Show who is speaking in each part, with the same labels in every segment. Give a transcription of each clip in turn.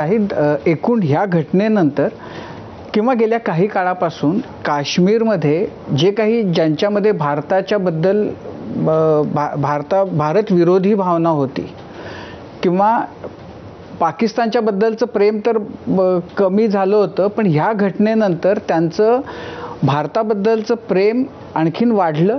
Speaker 1: काही एकूण ह्या घटनेनंतर किंवा गेल्या काही काळापासून काश्मीरमध्ये जे काही ज्यांच्यामध्ये भारताच्या बद्दल भारत विरोधी भावना होती किंवा पाकिस्तानच्या बद्दलचं प्रेम तर कमी झालं होतं, पण ह्या घटनेनंतर त्यांचं भारताबद्दलचं प्रेम आणखीन वाढलं.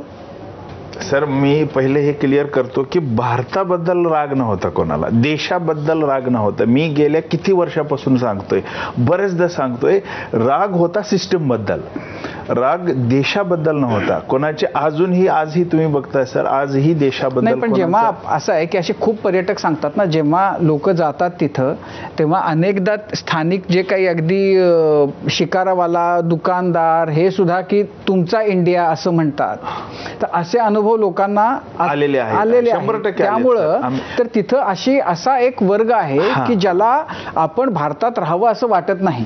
Speaker 2: सर, मी पहिले हे क्लिअर करतो की भारताबद्दल राग नव्हता, कोणाला देशाबद्दल राग नव्हता. मी गेल्या किती वर्षापासून सांगतोय, बरेचदा सांगतोय, राग होता सिस्टम बद्दल, राग देशाबद्दल नव्हता कोणाचे. अजूनही आजही तुम्ही बघताय सर, आजही देशाबद्दल
Speaker 1: नाही. पण जेव्हा असं आहे की असे खूप पर्यटक सांगतात ना, जेव्हा लोक जातात तिथं तेव्हा अनेकदा स्थानिक जे काही अगदी शिकारावाला दुकानदार हे सुद्धा की तुमचा इंडिया असं म्हणतात. तर असे अनुभव लोकांना आलेले आहेत. त्यामुळं तर तिथं असा एक वर्ग आहे की ज्याला आपण भारतात राहावं असं वाटत नाही.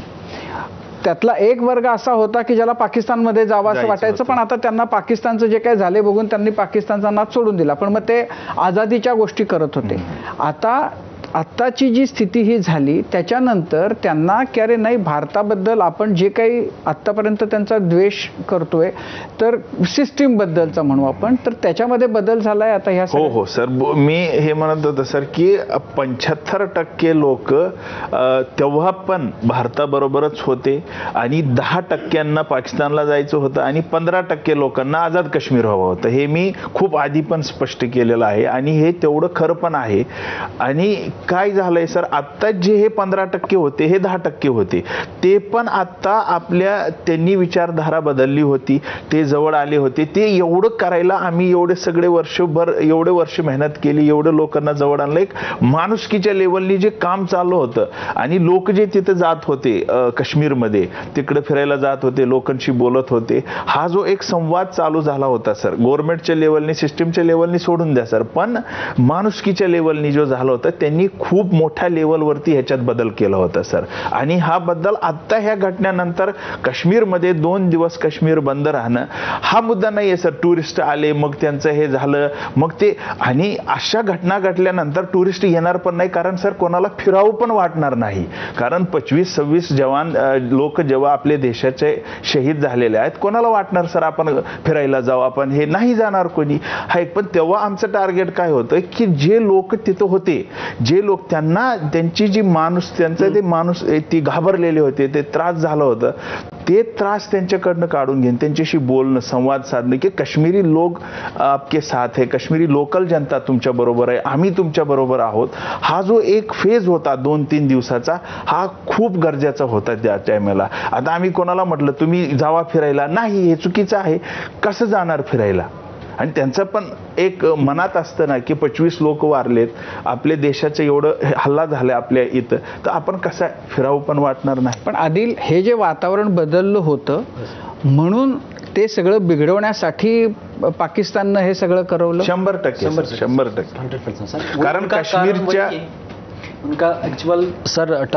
Speaker 1: त्यातला एक वर्ग असा होता की ज्याला पाकिस्तानमध्ये जावं असं वाटायचं, पण आता त्यांना पाकिस्तानचं जे काही झाले बघून त्यांनी पाकिस्तानचा नाद सोडून दिला. पण मग ते आझादीच्या गोष्टी करत होते. आत्ताची जी स्थिती ही झाली त्याच्यानंतर त्यांना की अरे नाही, भारताबद्दल आपण जे काही आत्तापर्यंत त्यांचा द्वेष करतोय तर सिस्टीम बद्दलचा म्हणू आपण, तर त्याच्यामध्ये बदल झालाय आता ह्या.
Speaker 2: हो सर, मी हे म्हणत होतो सर की 75% लोक तेव्हा पण भारताबरोबरच होते आणि 10% पाकिस्तानला जायचं होतं आणि 15% लोकांना आझाद काश्मीर हवं होतं. हे मी खूप आधी पण स्पष्ट केलेलं आहे आणि हे तेवढं खरं पण आहे. आणि काय झालंय सर, आत्ता जे हे 15% होते हे 10% होते, ते पण आत्ता आपल्या त्यांनी विचारधारा बदलली होती, ते जवळ आले होते. ते एवढं करायला आम्ही एवढे वर्ष मेहनत केली, एवढं लोकांना जवळ आणलं. एक माणुसकीच्या लेवलनी जे काम चालू होतं आणि लोक जे तिथं जात होते काश्मीरमध्ये, तिकडे फिरायला जात होते, लोकांशी बोलत होते, हा जो एक संवाद चालू झाला होता सर, गव्हर्नमेंटच्या लेवलनी सिस्टीमच्या लेवलनी सोडून द्या सर, पण माणुसकीच्या लेवलनी जो झाला होता त्यांनी खूप मोठ्या लेवलवरती ह्याच्यात बदल केला होता सर. आणि हा बदल आत्ता ह्या घटनेनंतर काश्मीरमध्ये 2 दिवस काश्मीर बंद राहणं हा मुद्दा नाही आहे सर. टुरिस्ट आले, मग त्यांचं हे झालं, मग ते, आणि अशा घटना घडल्यानंतर टुरिस्ट येणार पण नाही, कारण सर कोणाला फिरावं पण वाटणार नाही. कारण 25-26 जवान लोक जेव्हा आपल्या देशाचे शहीद झालेले आहेत, कोणाला वाटणार सर आपण फिरायला जाऊ, आपण हे नाही जाणार कोणी. पण तेव्हा आमचं टार्गेट काय होतं की जे लोक तिथं होते, जे लोक त्यांना त्यांची जी माणूस ती घाबरलेले होते, ते त्रास झालं होतं, ते त्रास त्यांच्याकडनं काढून घेऊन त्यांच्याशी बोलणं, संवाद साधणं की काश्मीरी लोक आपके साथ है, काश्मीरी लोकल जनता तुमच्या बरोबर आहे, आम्ही तुमच्या बरोबर आहोत. हा जो एक फेज होता 2-3 दिवसाचा, हा खूप गरजेचा होता त्या टायमाला. आता आम्ही कोणाला म्हटलं तुम्ही जावा फिरायला, नाही, हे चुकीचं आहे. कसं जाणार फिरायला? आणि त्यांचं पण एक मनात असतं ना की 25 लोक वारलेत, आपल्या देशाचं एवढं हल्ला झाला आपल्या इथं, तर आपण कसं फिरावं पण वाटणार नाही.
Speaker 1: पण आदिल, हे जे वातावरण बदललं होतं म्हणून ते सगळं बिघडवण्यासाठी पाकिस्ताननं हे सगळं करवलं.
Speaker 2: 100%. कारण काश्मीरच्या
Speaker 3: उनका एक्चुअल सर टारगेट